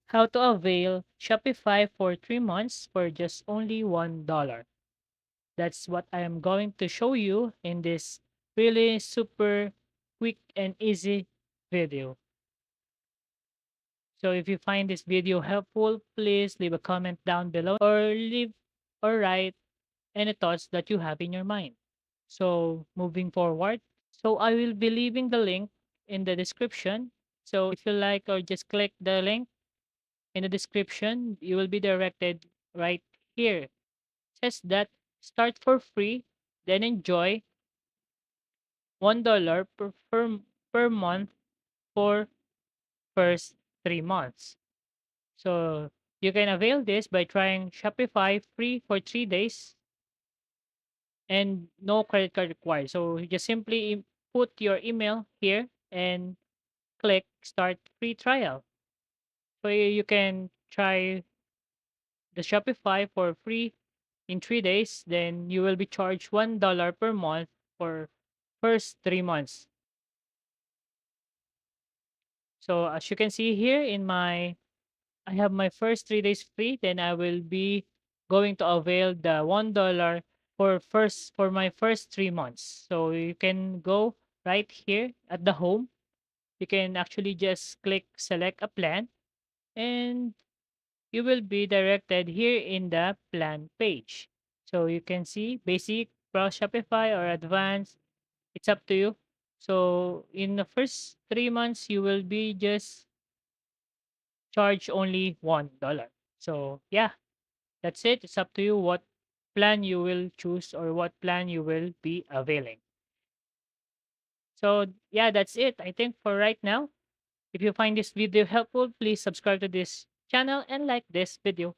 How to avail Shopify for 3 months for just only $1. That's what I am going to show you in this really super quick and easy video. So if you find this video helpful, please leave a comment down below or write any thoughts that you have in your mind. So moving forward, so I will be leaving the link in the description. So if you like or just click the link in the description, you will be directed right here. It says that start for free, then enjoy $1 per month for first 3 months. So you can avail this by trying Shopify free for 3 days and no credit card required. So you just simply put your email here and click start free trial. So you can try the Shopify for free in 3 days. Then you will be charged $1 per month for first 3 months. So as you can see here I have my first 3 days free. Then I will be going to avail the $1 for my first 3 months. So you can go right here at the home. You can actually just click select a plan and you will be directed here in the plan page. So you can see basic, pro Shopify or advanced. It's up to you. So in the first 3 months, you will be just charged only $1. So yeah, that's it. It's up to you what plan you will choose or what plan you will be availing. So yeah, that's it. I think for right now. If you find this video helpful, please subscribe to this channel and like this video.